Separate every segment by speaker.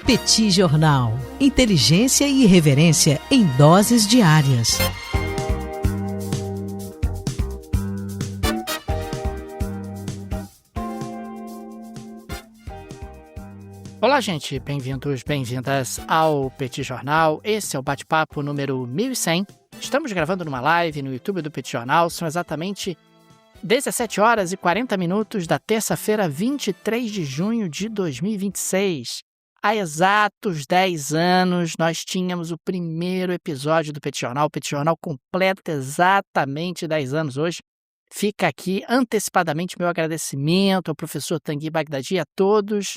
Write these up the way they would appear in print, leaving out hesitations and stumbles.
Speaker 1: Petit Jornal. Inteligência e irreverência em doses diárias.
Speaker 2: Olá, gente. Bem-vindos, bem-vindas ao Petit Jornal. Esse é o bate-papo número 1100. Estamos gravando numa live no YouTube do Petit Jornal. São exatamente 17 horas e 40 minutos da terça-feira, 23 de junho de 2026. Há exatos 10 anos, nós tínhamos o primeiro episódio do Petit Jornal. O Petit Jornal completa exatamente 10 anos hoje. Fica aqui antecipadamente meu agradecimento ao professor Tanguy Bagdadi e a todos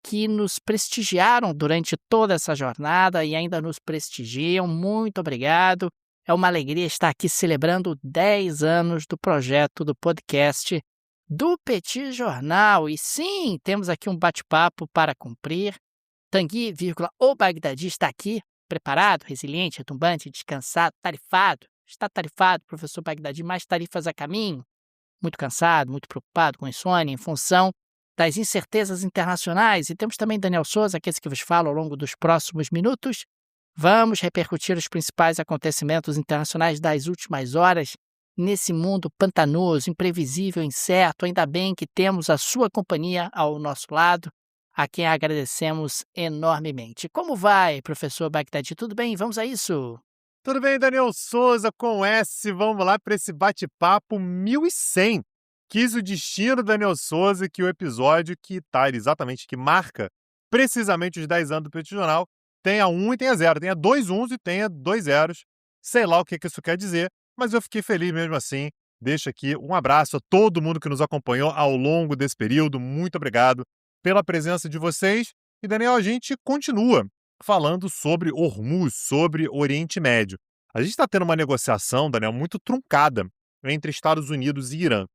Speaker 2: que nos prestigiaram durante toda essa jornada e ainda nos prestigiam. Muito obrigado. É uma alegria estar aqui celebrando 10 anos do projeto do podcast do Petit Jornal. E sim, temos aqui um bate-papo para cumprir. Tanguy, o Bagdadi está aqui, preparado, resiliente, retumbante, descansado, tarifado. Está tarifado, professor Bagdadi, mais tarifas a caminho. Muito cansado, muito preocupado com insônia em função das incertezas internacionais. E temos também Daniel Souza, que é esse que vos fala ao longo dos próximos minutos. Vamos repercutir os principais acontecimentos internacionais das últimas horas nesse mundo pantanoso, imprevisível, incerto. Ainda bem que temos a sua companhia ao nosso lado, a quem agradecemos enormemente. Como vai, professor Bagdadi? Tudo bem? Vamos a isso?
Speaker 3: Tudo bem, Daniel Souza, com S. Vamos lá para esse bate-papo 1100. Quis o destino, Daniel Souza, que o episódio que marca precisamente os 10 anos do Petit Jornal tenha 1 e tenha 0. Tenha 2 uns e tenha 2 zeros. Sei lá o que isso quer dizer, mas eu fiquei feliz mesmo assim. Deixo aqui um abraço a todo mundo que nos acompanhou ao longo desse período. Muito obrigado pela presença de vocês. E, Daniel, a gente continua falando sobre Hormuz, sobre Oriente Médio. A gente está tendo uma negociação, Daniel, muito truncada entre Estados Unidos e Irã.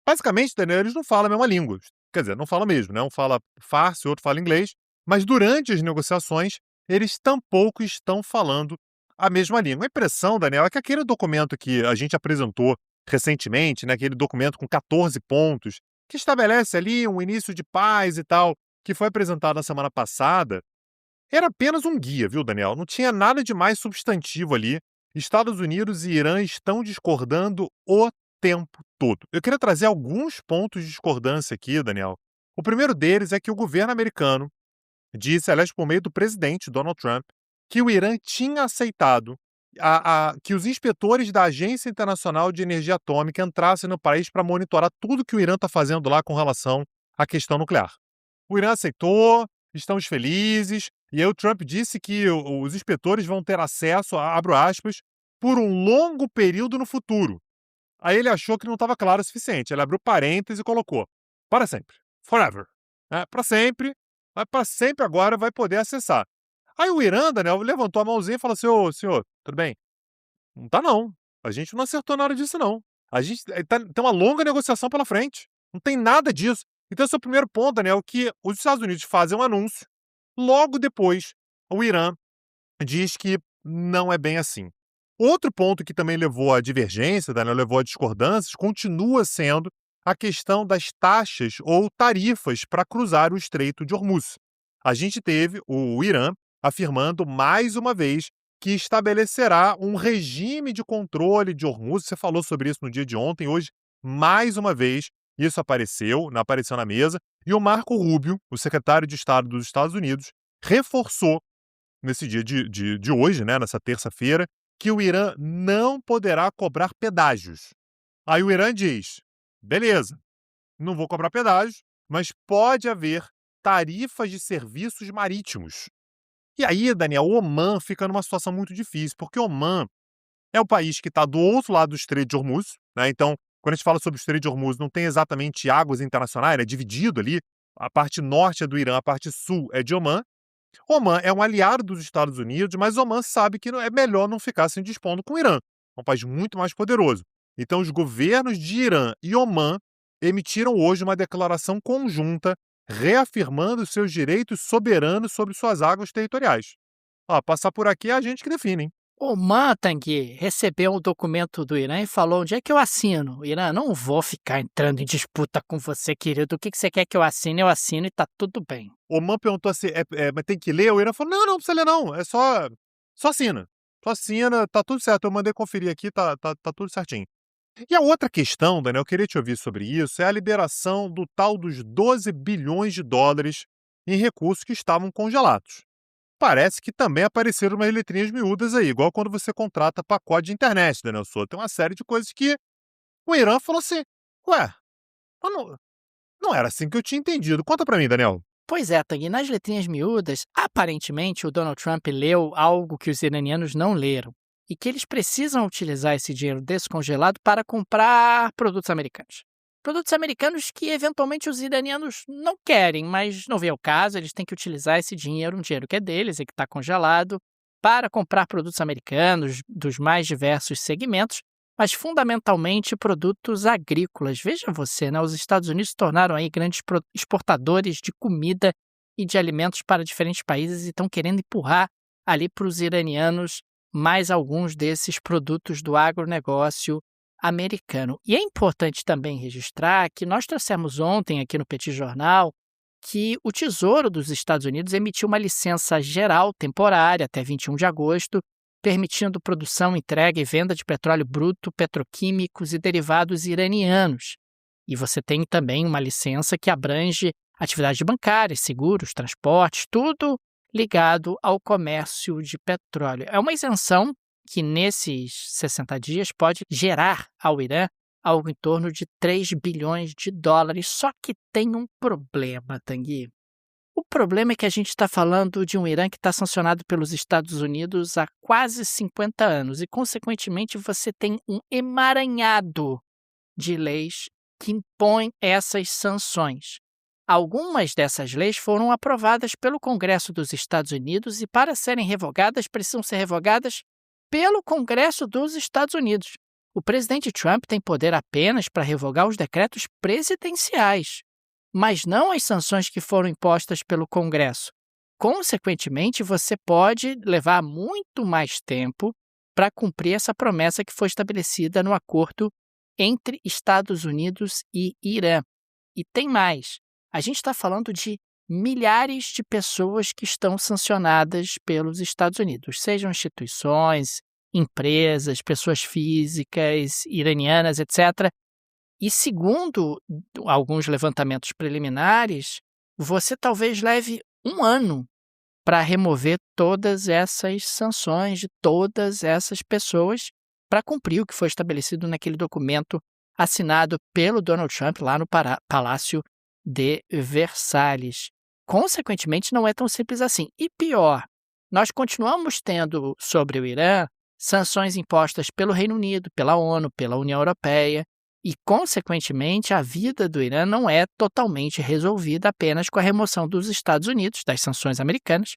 Speaker 3: Basicamente, Daniel, eles não falam a mesma língua. Quer dizer, não falam mesmo, né? Um fala farsi, outro fala inglês. Mas durante as negociações, eles tampouco estão falando a mesma língua. A impressão, Daniel, é que aquele documento que a gente apresentou recentemente, né, aquele documento com 14 pontos, que estabelece ali um início de paz e tal, que foi apresentado na semana passada, era apenas um guia, viu, Daniel? Não tinha nada de mais substantivo ali. Estados Unidos e Irã estão discordando o tempo todo. Eu queria trazer alguns pontos de discordância aqui, Daniel. O primeiro deles é que o governo americano disse, aliás, por meio do presidente Donald Trump, que o Irã tinha aceitado que os inspetores da Agência Internacional de Energia Atômica entrassem no país para monitorar tudo que o Irã está fazendo lá com relação à questão nuclear. O Irã aceitou, estamos felizes, e aí o Trump disse que os inspetores vão ter acesso, abro aspas, por um longo período no futuro. Aí ele achou que não estava claro o suficiente. Ele abriu parênteses e colocou para sempre, forever. Para sempre, mas para sempre agora vai poder acessar. Aí o Irã, Daniel, levantou a mãozinha e falou assim, ô, senhor, tudo bem? Não tá não. A gente não acertou nada disso não. A gente tem uma longa negociação pela frente. Não tem nada disso. Então esse é o primeiro ponto, Daniel, que os Estados Unidos fazem um anúncio. Logo depois, o Irã diz que não é bem assim. Outro ponto que também levou à divergência, Daniel, levou a discordâncias, continua sendo a questão das taxas ou tarifas para cruzar o Estreito de Hormuz. A gente teve o Irã afirmando mais uma vez que estabelecerá um regime de controle de Hormuz. Você falou sobre isso no dia de ontem, hoje, mais uma vez, isso apareceu na mesa, e o Marco Rubio, o secretário de Estado dos Estados Unidos, reforçou nesse dia de hoje, né, nessa terça-feira, que o Irã não poderá cobrar pedágios. Aí o Irã diz, beleza, não vou cobrar pedágios, mas pode haver tarifas de serviços marítimos. E aí, Daniel, o Omã fica numa situação muito difícil, porque o Omã é o país que está do outro lado do Estreito de Hormuz, né? Então, quando a gente fala sobre o Estreito de Hormuz, não tem exatamente águas internacionais, é dividido ali, a parte norte é do Irã, a parte sul é de Omã. Omã é um aliado dos Estados Unidos, mas Omã sabe que é melhor não ficar se indispondo com o Irã. É um país muito mais poderoso. Então, os governos de Irã e Omã emitiram hoje uma declaração conjunta reafirmando seus direitos soberanos sobre suas águas territoriais. Passar por aqui é a gente que define, hein?
Speaker 2: Oman, Tanguy, recebeu um documento do Irã e falou: onde é que eu assino? Irã, não vou ficar entrando em disputa com você, querido. O que você quer que eu assine? Eu assino e tá tudo bem.
Speaker 3: Oman perguntou se mas tem que ler? O Irã falou: não precisa ler não, é só assina. Só assina, tá tudo certo. Eu mandei conferir aqui, tá tudo certinho. E a outra questão, Daniel, eu queria te ouvir sobre isso, é a liberação do tal dos 12 bilhões de dólares em recursos que estavam congelados. Parece que também apareceram umas letrinhas miúdas aí, igual quando você contrata pacote de internet, Daniel Souza. Tem uma série de coisas que o Irã falou assim: ué, não era assim que eu tinha entendido. Conta pra mim, Daniel.
Speaker 2: Pois é, Tanguy, nas letrinhas miúdas, aparentemente o Donald Trump leu algo que os iranianos não leram e que eles precisam utilizar esse dinheiro descongelado para comprar produtos americanos. Produtos americanos que eventualmente os iranianos não querem, mas não vê o caso, eles têm que utilizar esse dinheiro, um dinheiro que é deles e que está congelado, para comprar produtos americanos dos mais diversos segmentos, mas fundamentalmente produtos agrícolas. Veja você, né? Os Estados Unidos se tornaram aí grandes exportadores de comida e de alimentos para diferentes países e estão querendo empurrar ali para os iranianos mais alguns desses produtos do agronegócio americano. E é importante também registrar que nós trouxemos ontem aqui no Petit Jornal que o Tesouro dos Estados Unidos emitiu uma licença geral temporária até 21 de agosto, permitindo produção, entrega e venda de petróleo bruto, petroquímicos e derivados iranianos. E você tem também uma licença que abrange atividades bancárias, seguros, transportes, tudo ligado ao comércio de petróleo. É uma isenção que nesses 60 dias pode gerar ao Irã algo em torno de 3 bilhões de dólares. Só que tem um problema, Tanguy. O problema é que a gente está falando de um Irã que está sancionado pelos Estados Unidos há quase 50 anos e, consequentemente, você tem um emaranhado de leis que impõem essas sanções. Algumas dessas leis foram aprovadas pelo Congresso dos Estados Unidos e, para serem revogadas, precisam ser revogadas pelo Congresso dos Estados Unidos. O presidente Trump tem poder apenas para revogar os decretos presidenciais, mas não as sanções que foram impostas pelo Congresso. Consequentemente, você pode levar muito mais tempo para cumprir essa promessa que foi estabelecida no acordo entre Estados Unidos e Irã. E tem mais. A gente está falando de milhares de pessoas que estão sancionadas pelos Estados Unidos, sejam instituições, empresas, pessoas físicas, iranianas, etc. E segundo alguns levantamentos preliminares, você talvez leve 1 ano para remover todas essas sanções de todas essas pessoas para cumprir o que foi estabelecido naquele documento assinado pelo Donald Trump lá no Palácio de Versalhes. Consequentemente, não é tão simples assim. E pior, nós continuamos tendo sobre o Irã sanções impostas pelo Reino Unido, pela ONU, pela União Europeia, e, consequentemente, a vida do Irã não é totalmente resolvida apenas com a remoção dos Estados Unidos das sanções americanas,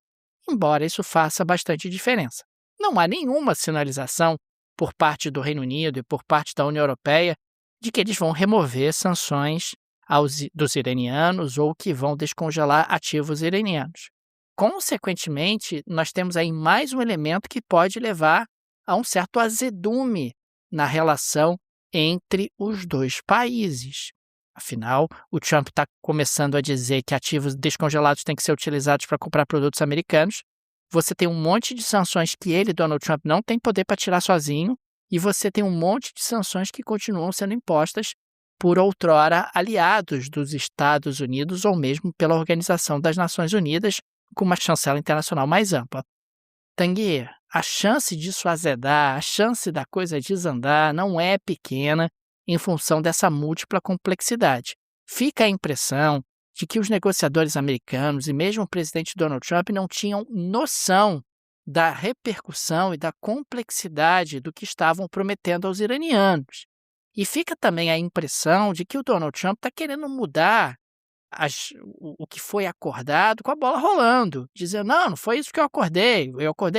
Speaker 2: embora isso faça bastante diferença. Não há nenhuma sinalização por parte do Reino Unido e por parte da União Europeia de que eles vão remover sanções dos iranianos ou que vão descongelar ativos iranianos. Consequentemente, nós temos aí mais um elemento que pode levar a um certo azedume na relação entre os dois países. Afinal, o Trump está começando a dizer que ativos descongelados têm que ser utilizados para comprar produtos americanos. Você tem um monte de sanções que ele, Donald Trump, não tem poder para tirar sozinho, e você tem um monte de sanções que continuam sendo impostas por outrora aliados dos Estados Unidos ou mesmo pela Organização das Nações Unidas, com uma chancela internacional mais ampla. Tanguy, a chance disso azedar, a chance da coisa desandar não é pequena em função dessa múltipla complexidade. Fica a impressão de que os negociadores americanos e mesmo o presidente Donald Trump não tinham noção da repercussão e da complexidade do que estavam prometendo aos iranianos. E fica também a impressão de que o Donald Trump está querendo mudar o que foi acordado com a bola rolando, dizendo, não foi isso que eu acordei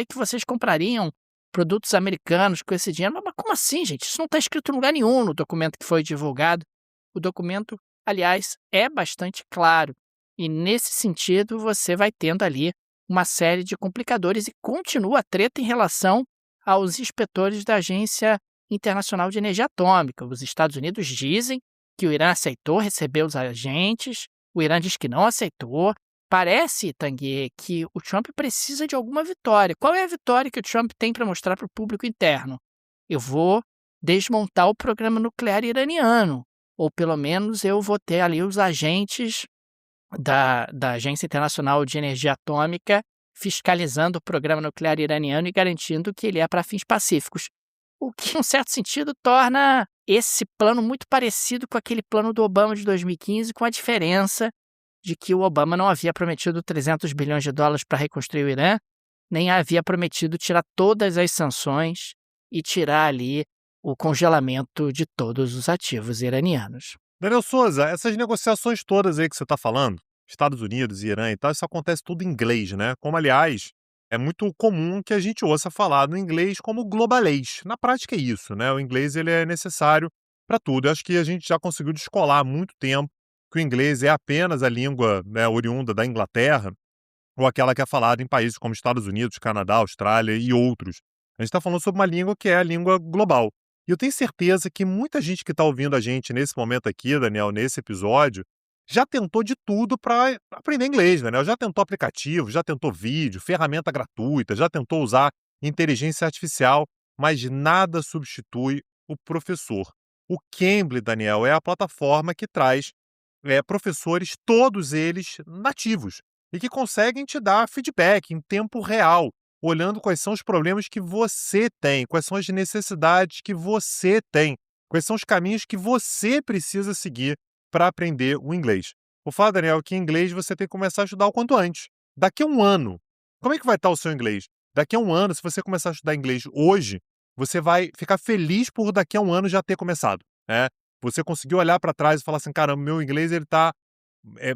Speaker 2: que vocês comprariam produtos americanos com esse dinheiro. Mas como assim, gente? Isso não está escrito em lugar nenhum no documento que foi divulgado. O documento, aliás, é bastante claro. E nesse sentido, você vai tendo ali uma série de complicadores e continua a treta em relação aos inspetores da Agência Internacional de Energia Atômica. Os Estados Unidos dizem que o Irã aceitou receber os agentes, o Irã diz que não aceitou. Parece, Tanguy, que o Trump precisa de alguma vitória. Qual é a vitória que o Trump tem para mostrar para o público interno? Eu vou desmontar o programa nuclear iraniano, ou pelo menos eu vou ter ali os agentes da Agência Internacional de Energia Atômica fiscalizando o programa nuclear iraniano e garantindo que ele é para fins pacíficos. O que, em um certo sentido, torna esse plano muito parecido com aquele plano do Obama de 2015, com a diferença de que o Obama não havia prometido 300 bilhões de dólares para reconstruir o Irã, nem havia prometido tirar todas as sanções e tirar ali o congelamento de todos os ativos iranianos.
Speaker 3: Daniel Souza, essas negociações todas aí que você está falando, Estados Unidos, Irã e tal, isso acontece tudo em inglês, né? Como, aliás, é muito comum que a gente ouça falar no inglês como globalês. Na prática é isso, né? O inglês ele é necessário para tudo. Eu acho que a gente já conseguiu descolar há muito tempo que o inglês é apenas a língua, né, oriunda da Inglaterra ou aquela que é falada em países como Estados Unidos, Canadá, Austrália e outros. A gente está falando sobre uma língua que é a língua global. E eu tenho certeza que muita gente que está ouvindo a gente nesse momento aqui, Daniel, nesse episódio, já tentou de tudo para aprender inglês, Daniel. Já tentou aplicativo, já tentou vídeo, ferramenta gratuita, já tentou usar inteligência artificial, mas nada substitui o professor. O Cambly, Daniel, é a plataforma que traz professores, todos eles nativos, e que conseguem te dar feedback em tempo real, olhando quais são os problemas que você tem, quais são as necessidades que você tem, quais são os caminhos que você precisa seguir para aprender o inglês. O fato, Daniel, é que em inglês você tem que começar a estudar o quanto antes. Daqui a um ano, como é que vai estar o seu inglês? Daqui a um ano, se você começar a estudar inglês hoje, você vai ficar feliz por daqui a um ano já ter começado, né? Você conseguiu olhar para trás e falar assim, caramba, meu inglês ele está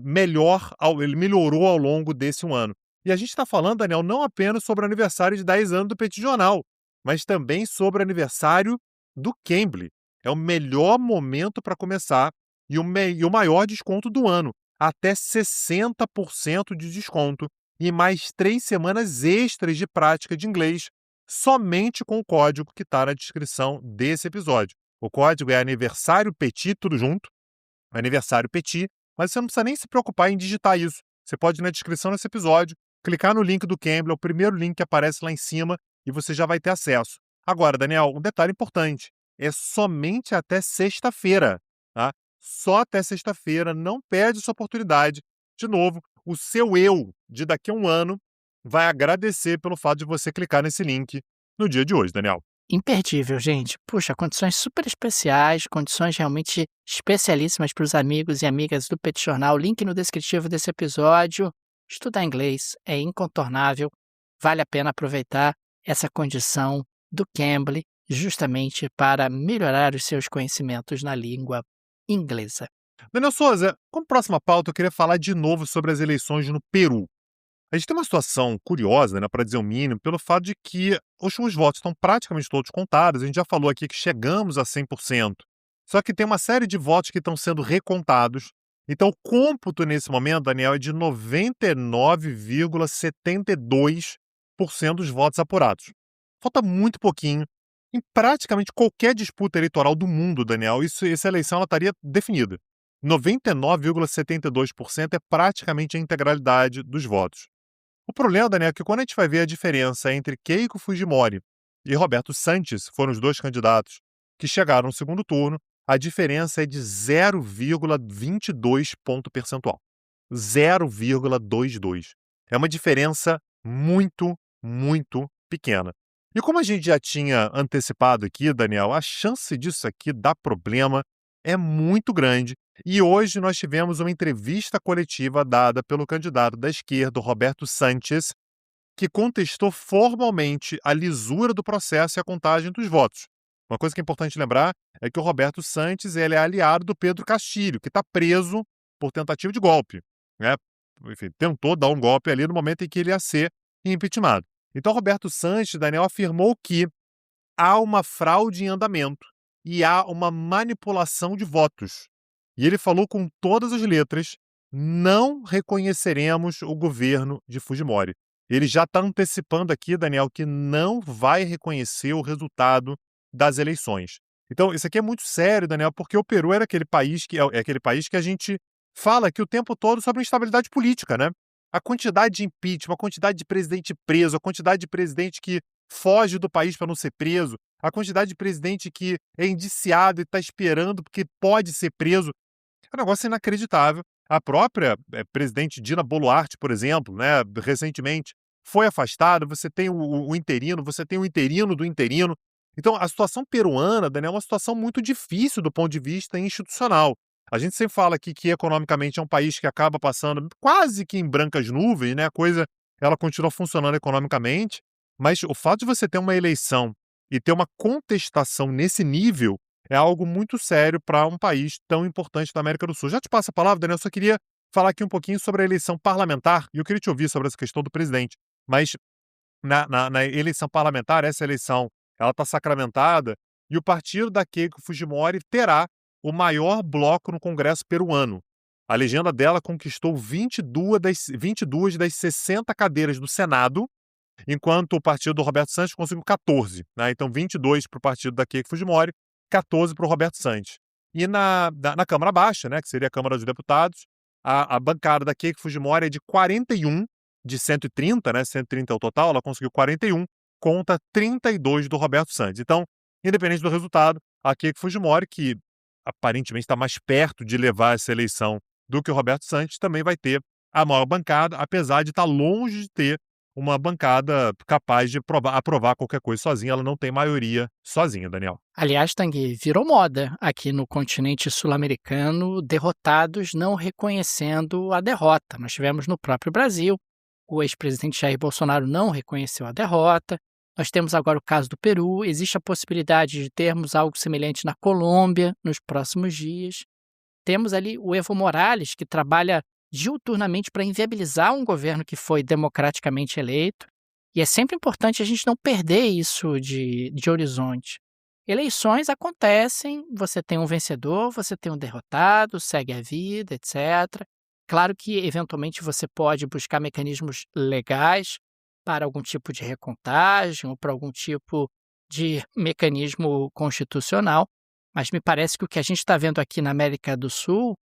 Speaker 3: melhor, ele melhorou ao longo desse um ano. E a gente está falando, Daniel, não apenas sobre o aniversário de 10 anos do Petit Jornal, mas também sobre o aniversário do Cambly. É o melhor momento para começar e o maior desconto do ano. Até 60% de desconto e mais 3 semanas extras de prática de inglês, somente com o código que está na descrição desse episódio. O código é aniversário Petit, tudo junto, aniversário Petit, mas você não precisa nem se preocupar em digitar isso. Você pode ir na descrição desse episódio, clicar no link do Cambly, é o primeiro link que aparece lá em cima e você já vai ter acesso. Agora, Daniel, um detalhe importante, é somente até sexta-feira, tá? Só até sexta-feira, não perde essa oportunidade. De novo, o seu eu de daqui a um ano vai agradecer pelo fato de você clicar nesse link no dia de hoje, Daniel.
Speaker 2: Imperdível, gente. Puxa, condições super especiais, condições realmente especialíssimas para os amigos e amigas do Petit Jornal. Link no descritivo desse episódio. Estudar inglês é incontornável. Vale a pena aproveitar essa condição do Cambly justamente para melhorar os seus conhecimentos na língua inglesa.
Speaker 3: Daniel Souza, como próxima pauta, eu queria falar de novo sobre as eleições no Peru. A gente tem uma situação curiosa, né, para dizer o mínimo, pelo fato de que os votos estão praticamente todos contados. A gente já falou aqui que chegamos a 100%. Só que tem uma série de votos que estão sendo recontados. Então, o cômputo nesse momento, Daniel, é de 99,72% dos votos apurados. Falta muito pouquinho. Em praticamente qualquer disputa eleitoral do mundo, Daniel, essa eleição ela estaria definida. 99,72% é praticamente a integralidade dos votos. O problema, Daniel, é que quando a gente vai ver a diferença entre Keiko Fujimori e Roberto Sanches, foram os dois candidatos que chegaram no segundo turno, a diferença é de 0,22 ponto percentual. 0,22. É uma diferença muito, muito pequena. E como a gente já tinha antecipado aqui, Daniel, a chance disso aqui dar problema é muito grande. E hoje nós tivemos uma entrevista coletiva dada pelo candidato da esquerda, Roberto Sanches, que contestou formalmente a lisura do processo e a contagem dos votos. Uma coisa que é importante lembrar é que o Roberto Sanches ele é aliado do Pedro Castilho, que está preso por tentativa de golpe, né? Enfim, tentou dar um golpe ali no momento em que ele ia ser impeachmentado. Então, Roberto Sanches, Daniel, afirmou que há uma fraude em andamento e há uma manipulação de votos. E ele falou com todas as letras, não reconheceremos o governo de Fujimori. ele já está antecipando aqui, Daniel, que não vai reconhecer o resultado das eleições. Então, isso aqui é muito sério, Daniel, porque o Peru era aquele país que é aquele país que a gente fala aqui o tempo todo sobre instabilidade política, né? A quantidade de impeachment, a quantidade de presidente preso, a quantidade de presidente que foge do país para não ser preso, a quantidade de presidente que é indiciado e está esperando porque pode ser preso. É um negócio inacreditável. A própria presidente Dina Boluarte, por exemplo, né, recentemente foi afastada, você tem o interino, você tem o interino do interino. Então, a situação peruana, Daniel, é uma situação muito difícil do ponto de vista institucional. A gente sempre fala aqui que economicamente é um país que acaba passando quase que em brancas nuvens, né? A coisa ela continua funcionando economicamente, mas o fato de você ter uma eleição e ter uma contestação nesse nível é algo muito sério para um país tão importante da América do Sul. Já te passo a palavra, Daniel, eu só queria falar aqui um pouquinho sobre a eleição parlamentar, e eu queria te ouvir sobre essa questão do presidente. Mas na eleição parlamentar, essa eleição ela está sacramentada, e o partido da Keiko Fujimori terá o maior bloco no Congresso peruano. A legenda dela conquistou 22 das 60 cadeiras do Senado, enquanto o partido do Roberto Santos conseguiu 14. Né? Então, 22 para o partido da Keiko Fujimori, 14 para o Roberto Santos. E na Câmara Baixa, né, que seria a Câmara dos Deputados, a bancada da Keiko Fujimori é de 41 de 130, né, 130 é o total, ela conseguiu 41 contra 32 do Roberto Santos. Então, independente do resultado, a Keiko Fujimori, que aparentemente está mais perto de levar essa eleição do que o Roberto Santos, também vai ter a maior bancada, apesar de estar longe de ter uma bancada capaz de aprovar qualquer coisa sozinha. Ela não tem maioria sozinha, Daniel.
Speaker 2: Aliás, Tanguy, virou moda aqui no continente sul-americano derrotados não reconhecendo a derrota. Nós tivemos no próprio Brasil, o ex-presidente Jair Bolsonaro não reconheceu a derrota. Nós temos agora o caso do Peru, existe a possibilidade de termos algo semelhante na Colômbia nos próximos dias. Temos ali o Evo Morales, que trabalha diuturnamente para inviabilizar um governo que foi democraticamente eleito. E é sempre importante a gente não perder isso de horizonte. Eleições acontecem, você tem um vencedor, você tem um derrotado, segue a vida, etc. Claro que, eventualmente, você pode buscar mecanismos legais para algum tipo de recontagem ou para algum tipo de mecanismo constitucional, mas me parece que o que a gente está vendo aqui na América do Sul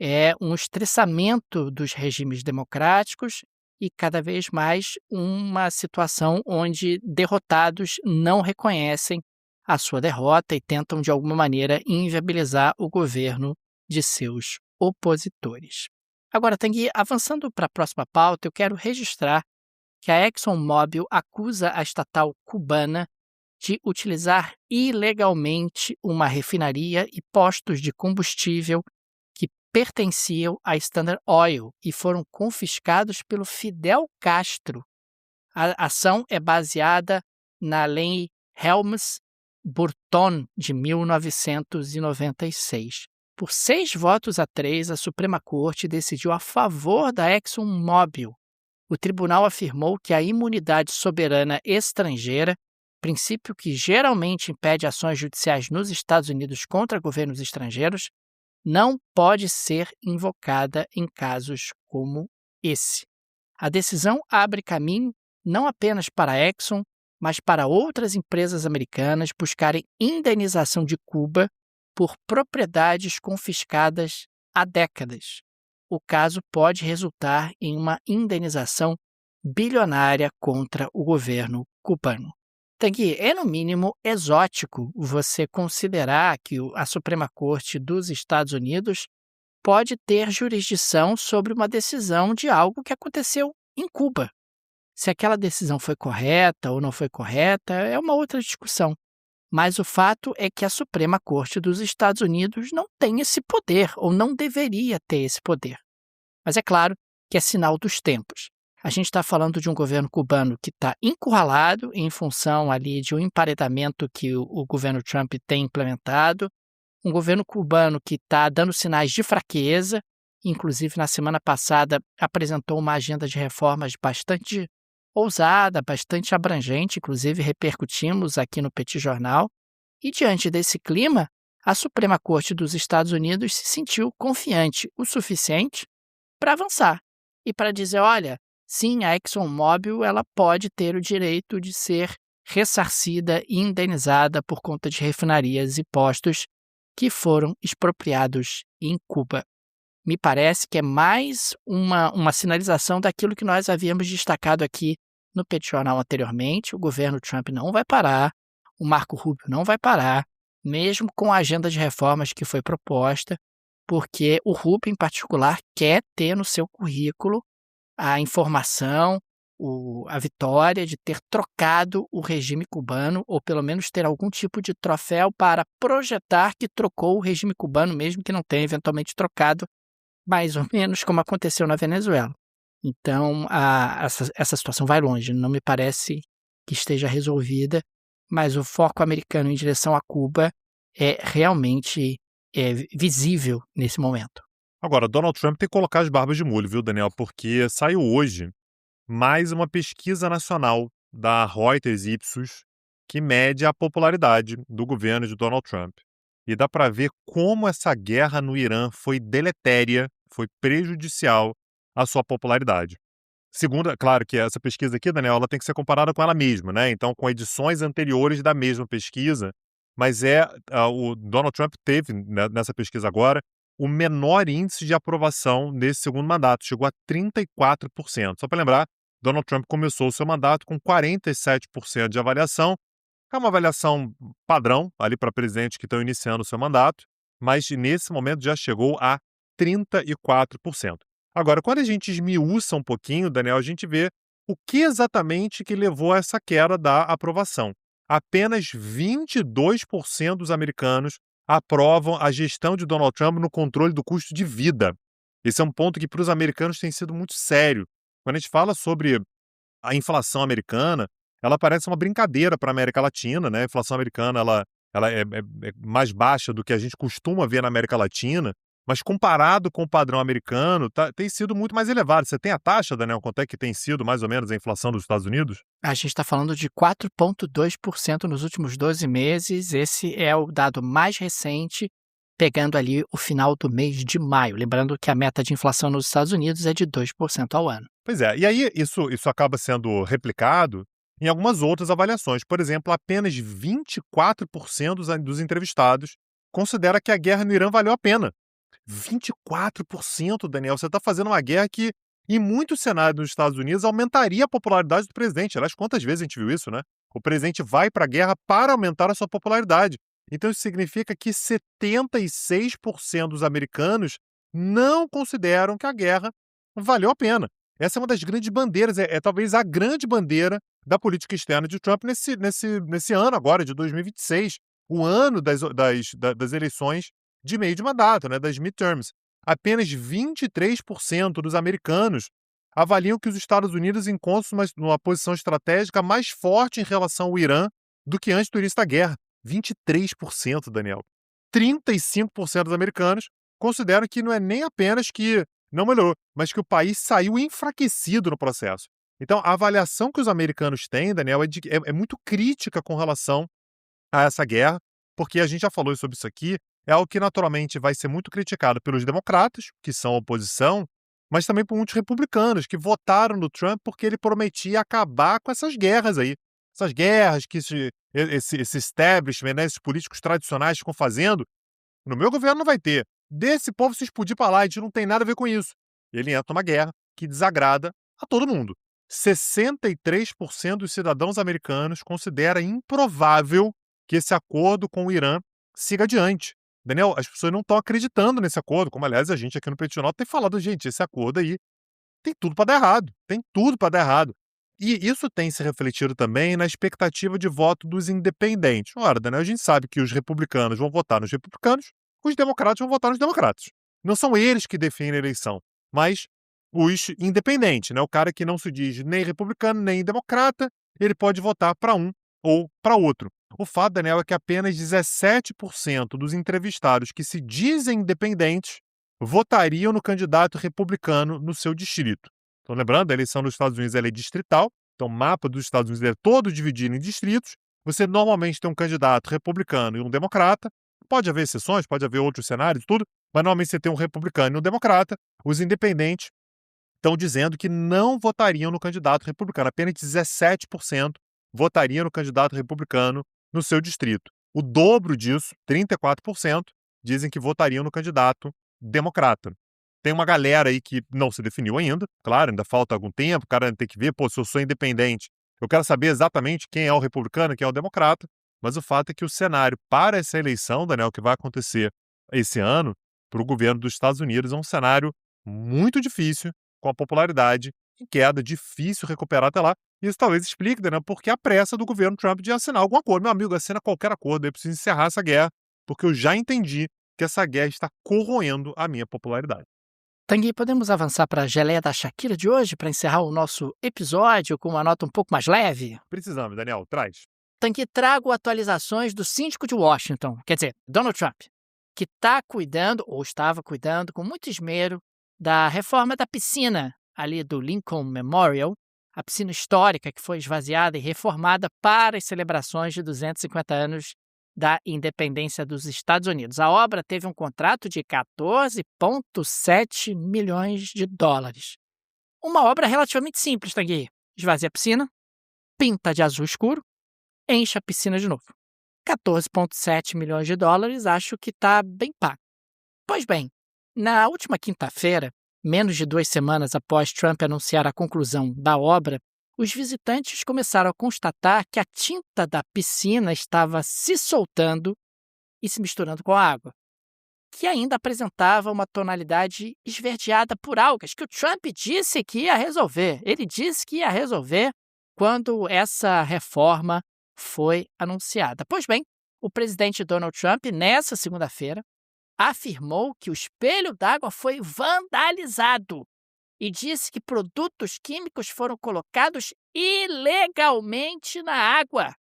Speaker 2: é um estressamento dos regimes democráticos e cada vez mais uma situação onde derrotados não reconhecem a sua derrota e tentam, de alguma maneira, inviabilizar o governo de seus opositores. Agora, Tanguy, avançando para a próxima pauta, eu quero registrar que a ExxonMobil acusa a estatal cubana de utilizar ilegalmente uma refinaria e postos de combustível que pertenciam à Standard Oil e foram confiscados pelo Fidel Castro. A ação é baseada na lei Helms-Burton de 1996. Por 6 votos a 3, a Suprema Corte decidiu a favor da ExxonMobil. O tribunal afirmou que a imunidade soberana estrangeira, princípio que geralmente impede ações judiciais nos Estados Unidos contra governos estrangeiros, não pode ser invocada em casos como esse. A decisão abre caminho não apenas para a Exxon, mas para outras empresas americanas buscarem indenização de Cuba por propriedades confiscadas há décadas. O caso pode resultar em uma indenização bilionária contra o governo cubano. Tanguy, é no mínimo exótico você considerar que a Suprema Corte dos Estados Unidos pode ter jurisdição sobre uma decisão de algo que aconteceu em Cuba. Se aquela decisão foi correta ou não foi correta é uma outra discussão. Mas o fato é que a Suprema Corte dos Estados Unidos não tem esse poder, ou não deveria ter esse poder. Mas é claro que é sinal dos tempos. A gente está falando de um governo cubano que está encurralado em função ali de um emparedamento que o governo Trump tem implementado, um governo cubano que está dando sinais de fraqueza, inclusive na semana passada apresentou uma agenda de reformas bastante ousada, bastante abrangente, inclusive repercutimos aqui no Petit Jornal, e diante desse clima, a Suprema Corte dos Estados Unidos se sentiu confiante o suficiente para avançar e para dizer, olha, sim, a ExxonMobil ela pode ter o direito de ser ressarcida e indenizada por conta de refinarias e postos que foram expropriados em Cuba. Me parece que é mais uma sinalização daquilo que nós havíamos destacado aqui no Peticional anteriormente. O governo Trump não vai parar, o Marco Rubio não vai parar, mesmo com a agenda de reformas que foi proposta, porque o Rubio, em particular, quer ter no seu currículo a informação, a vitória de ter trocado o regime cubano, ou pelo menos ter algum tipo de troféu para projetar que trocou o regime cubano, mesmo que não tenha eventualmente trocado, mais ou menos como aconteceu na Venezuela. Então, essa situação vai longe, não me parece que esteja resolvida, mas o foco americano em direção a Cuba é realmente visível nesse momento.
Speaker 3: Agora, Donald Trump tem que colocar as barbas de molho, viu, Daniel? Porque saiu hoje mais uma pesquisa nacional da Reuters Ipsos que mede a popularidade do governo de Donald Trump. E dá para ver como essa guerra no Irã foi deletéria, foi prejudicial à sua popularidade. Segundo, claro que essa pesquisa aqui, Daniel, ela tem que ser comparada com ela mesma, né? Então, com edições anteriores da mesma pesquisa, mas o Donald Trump teve, né, nessa pesquisa agora, o menor índice de aprovação nesse segundo mandato, chegou a 34%. Só para lembrar, Donald Trump começou o seu mandato com 47% de avaliação, é uma avaliação padrão ali para presidentes que estão iniciando o seu mandato, mas nesse momento já chegou a 34%. Agora, quando a gente esmiuça um pouquinho, Daniel, a gente vê o que exatamente que levou a essa queda da aprovação. Apenas 22% dos americanos aprovam a gestão de Donald Trump no controle do custo de vida. Esse é um ponto que para os americanos tem sido muito sério. Quando a gente fala sobre a inflação americana, ela parece uma brincadeira para a América Latina, né? A inflação americana ela é mais baixa do que a gente costuma ver na América Latina, mas comparado com o padrão americano, tem sido muito mais elevado. Você tem a taxa, Daniel, quanto é que tem sido mais ou menos a inflação dos Estados Unidos?
Speaker 2: A gente está falando de 4,2% nos últimos 12 meses. Esse é o dado mais recente, pegando ali o final do mês de maio. Lembrando que a meta de inflação nos Estados Unidos é de 2% ao ano.
Speaker 3: Pois é, e aí isso acaba sendo replicado em algumas outras avaliações. Por exemplo, apenas 24% dos entrevistados considera que a guerra no Irã valeu a pena. 24%, Daniel, você está fazendo uma guerra que, em muitos cenários nos Estados Unidos, aumentaria a popularidade do presidente. Aliás, quantas vezes a gente viu isso, né? O presidente vai para a guerra para aumentar a sua popularidade. Então, isso significa que 76% dos americanos não consideram que a guerra valeu a pena. Essa é uma das grandes bandeiras, talvez a grande bandeira da política externa de Trump nesse ano agora, de 2026, o ano das eleições de meio de mandato, né, das midterms. Apenas 23% dos americanos avaliam que os Estados Unidos encontram numa posição estratégica mais forte em relação ao Irã do que antes do início da guerra. 23%, Daniel. 35% dos americanos consideram que não é nem apenas que não melhorou, mas que o país saiu enfraquecido no processo. Então, a avaliação que os americanos têm, Daniel, é muito crítica com relação a essa guerra, porque a gente já falou sobre isso aqui, é algo que naturalmente vai ser muito criticado pelos democratas, que são a oposição, mas também por muitos republicanos que votaram no Trump porque ele prometia acabar com essas guerras aí. Essas guerras que esse establishment, né, esses políticos tradicionais ficam fazendo, no meu governo não vai ter. Desse povo se explodir para lá, a gente não tem nada a ver com isso. Ele entra numa guerra que desagrada a todo mundo. 63% dos cidadãos americanos considera improvável que esse acordo com o Irã siga adiante. Daniel, as pessoas não estão acreditando nesse acordo, como aliás a gente aqui no Peticional tem falado, gente, esse acordo aí tem tudo para dar errado, tem tudo para dar errado. E isso tem se refletido também na expectativa de voto dos independentes. Ora, Daniel, a gente sabe que os republicanos vão votar nos republicanos, os democratas vão votar nos democratas. Não são eles que definem a eleição, mas os independentes, né? O cara que não se diz nem republicano nem democrata, ele pode votar para um ou para outro. O fato, Daniel, é que apenas 17% dos entrevistados que se dizem independentes votariam no candidato republicano no seu distrito. Então, lembrando, a eleição dos Estados Unidos é distrital, então o mapa dos Estados Unidos é todo dividido em distritos. Você normalmente tem um candidato republicano e um democrata. Pode haver exceções, pode haver outros cenários, tudo, mas normalmente você tem um republicano e um democrata. Os independentes estão dizendo que não votariam no candidato republicano. Apenas 17% votariam no candidato republicano no seu distrito. O dobro disso, 34%, dizem que votariam no candidato democrata. Tem uma galera aí que não se definiu ainda, claro, ainda falta algum tempo, o cara tem que ver, se eu sou independente, eu quero saber exatamente quem é o republicano e quem é o democrata, mas o fato é que o cenário para essa eleição, Daniel, que vai acontecer esse ano, para o governo dos Estados Unidos, é um cenário muito difícil, com a popularidade em queda, difícil recuperar até lá. Isso talvez explique, Daniel, porque a pressa do governo Trump de assinar algum acordo. Meu amigo, assina qualquer acordo, eu preciso encerrar essa guerra, porque eu já entendi que essa guerra está corroendo a minha popularidade.
Speaker 2: Tanguy, podemos avançar para a geleia da Shakira de hoje para encerrar o nosso episódio com uma nota um pouco mais leve?
Speaker 3: Precisamos, Daniel, traz.
Speaker 2: Tanguy, trago atualizações do síndico de Washington, quer dizer, Donald Trump, que está cuidando, ou estava cuidando, com muito esmero, da reforma da piscina ali do Lincoln Memorial, a piscina histórica que foi esvaziada e reformada para as celebrações de 250 anos da independência dos Estados Unidos. A obra teve um contrato de 14,7 milhões de dólares. Uma obra relativamente simples, Tanguy. Esvazia a piscina, pinta de azul escuro, enche a piscina de novo. 14,7 milhões de dólares, acho que está bem pago. Pois bem, na última quinta-feira, menos de 2 semanas após Trump anunciar a conclusão da obra, os visitantes começaram a constatar que a tinta da piscina estava se soltando e se misturando com a água, que ainda apresentava uma tonalidade esverdeada por algas, que o Trump disse que ia resolver. Ele disse que ia resolver quando essa reforma foi anunciada. Pois bem, o presidente Donald Trump, nessa segunda-feira, afirmou que o espelho d'água foi vandalizado e disse que produtos químicos foram colocados ilegalmente na água.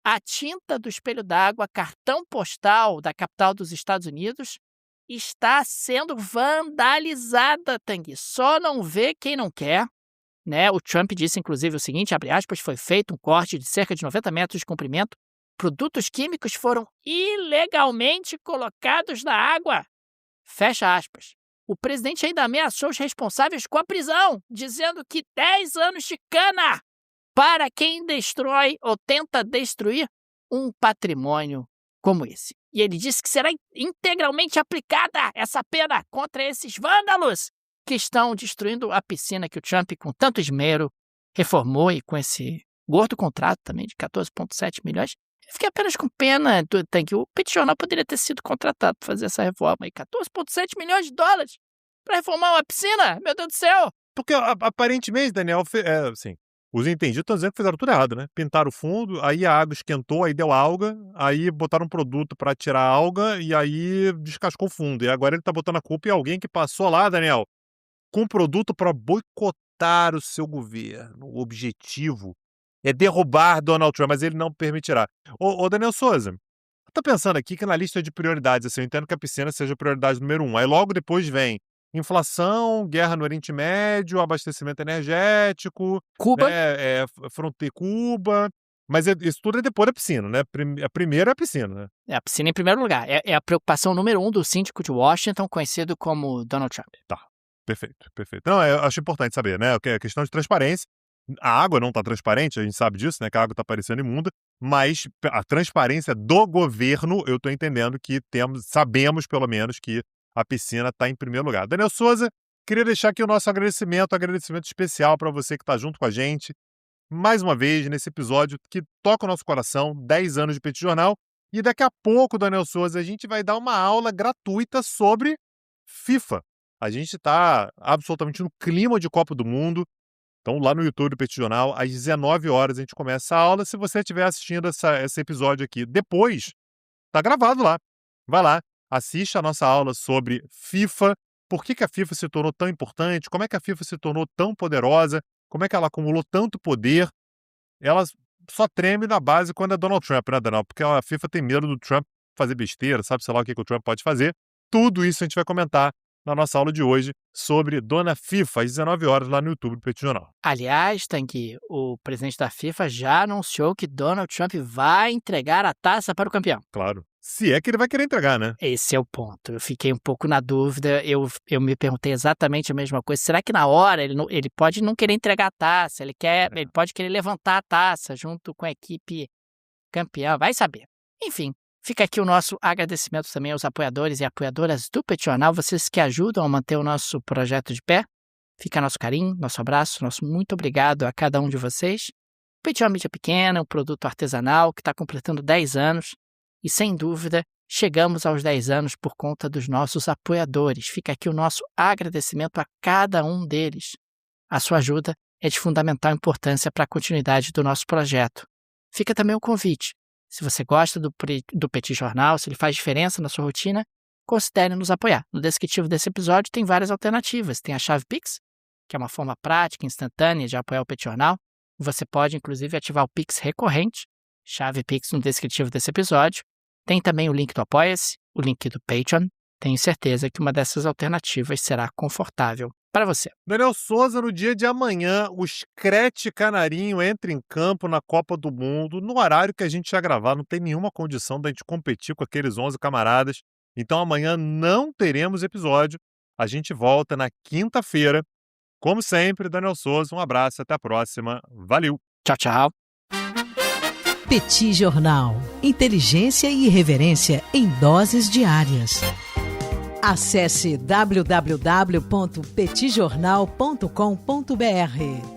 Speaker 2: A tinta do espelho d'água, cartão postal da capital dos Estados Unidos, está sendo vandalizada, Tanguy. Só não vê quem não quer, né? O Trump disse, inclusive, o seguinte, abre aspas, foi feito um corte de cerca de 90 metros de comprimento. Produtos químicos foram ilegalmente colocados na água. Fecha aspas. O presidente ainda ameaçou os responsáveis com a prisão, dizendo que 10 anos de cana para quem destrói ou tenta destruir um patrimônio como esse. E ele disse que será integralmente aplicada essa pena contra esses vândalos que estão destruindo a piscina que o Trump, com tanto esmero, reformou e com esse gordo contrato também de 14,7 milhões. Eu fiquei apenas com pena do Tanguy. O peticional poderia ter sido contratado para fazer essa reforma aí. 14,7 milhões de dólares para reformar uma piscina? Meu Deus do céu!
Speaker 3: Porque, aparentemente, Daniel, os entendidos estão dizendo que fizeram tudo errado, né? Pintaram o fundo, aí a água esquentou, aí deu alga, aí botaram um produto para tirar a alga e aí descascou o fundo. E agora ele tá botando a culpa em alguém que passou lá, Daniel, com um produto para boicotar o seu governo. O objetivo é derrubar Donald Trump, mas ele não permitirá. Ô Daniel Souza, eu tô pensando aqui que na lista de prioridades, assim, eu entendo que a piscina seja a prioridade número 1. Aí logo depois vem inflação, guerra no Oriente Médio, abastecimento energético,
Speaker 2: Cuba?
Speaker 3: né, fronteira Cuba. Mas isso tudo é depois da piscina, né? A primeira é a piscina, né?
Speaker 2: A piscina em primeiro lugar. É a preocupação número 1 do síndico de Washington, conhecido como Donald Trump.
Speaker 3: Tá, perfeito, perfeito. Não, eu acho importante saber, né? A questão de transparência. A água não está transparente, a gente sabe disso, né? Que a água está parecendo imunda, mas a transparência do governo, eu estou entendendo que sabemos pelo menos que a piscina está em primeiro lugar. Daniel Souza, queria deixar aqui o nosso agradecimento especial para você que está junto com a gente, mais uma vez, nesse episódio que toca o nosso coração, 10 anos de Petit Jornal, e daqui a pouco, Daniel Souza, a gente vai dar uma aula gratuita sobre FIFA. A gente está absolutamente no clima de Copa do Mundo. Então, lá no YouTube do Petit Jornal, às 19 horas, a gente começa a aula. Se você estiver assistindo esse episódio aqui depois, tá gravado lá. Vai lá, assiste a nossa aula sobre FIFA, por que a FIFA se tornou tão importante, como é que a FIFA se tornou tão poderosa, como é que ela acumulou tanto poder. Ela só treme na base quando é Donald Trump, né, Daniel? Porque a FIFA tem medo do Trump fazer besteira, sabe, sei lá o que o Trump pode fazer. Tudo isso a gente vai comentar na nossa aula de hoje sobre Dona FIFA, às 19 horas, lá no YouTube do Petit Jornal.
Speaker 2: Aliás, Tanguy, o presidente da FIFA já anunciou que Donald Trump vai entregar a taça para o campeão.
Speaker 3: Claro. Se é que ele vai querer entregar, né?
Speaker 2: Esse é o ponto. Eu fiquei um pouco na dúvida. Eu me perguntei exatamente a mesma coisa. Será que na hora ele pode não querer entregar a taça? Ele pode querer levantar a taça junto com a equipe campeã. Vai saber. Enfim, fica aqui o nosso agradecimento também aos apoiadores e apoiadoras do Petit Jornal, vocês que ajudam a manter o nosso projeto de pé. Fica nosso carinho, nosso abraço, nosso muito obrigado a cada um de vocês. O Petit é uma mídia pequena, um produto artesanal que está completando 10 anos. E, sem dúvida, chegamos aos 10 anos por conta dos nossos apoiadores. Fica aqui o nosso agradecimento a cada um deles. A sua ajuda é de fundamental importância para a continuidade do nosso projeto. Fica também o convite. Se você gosta do Petit Jornal, se ele faz diferença na sua rotina, considere nos apoiar. No descritivo desse episódio tem várias alternativas. Tem a chave Pix, que é uma forma prática e instantânea de apoiar o Petit Jornal. Você pode, inclusive, ativar o Pix recorrente, chave Pix no descritivo desse episódio. Tem também o link do Apoia-se, o link do Patreon. Tenho certeza que uma dessas alternativas será confortável para você.
Speaker 3: Daniel Souza, no dia de amanhã, o Screte Canarinho entra em campo na Copa do Mundo, no horário que a gente ia gravar. Não tem nenhuma condição da gente competir com aqueles 11 camaradas. Então amanhã não teremos episódio. A gente volta na quinta-feira. Como sempre, Daniel Souza, um abraço, até a próxima. Valeu!
Speaker 2: Tchau, tchau!
Speaker 1: Petit Jornal. Inteligência e irreverência em doses diárias. Acesse www.petitjornal.com.br.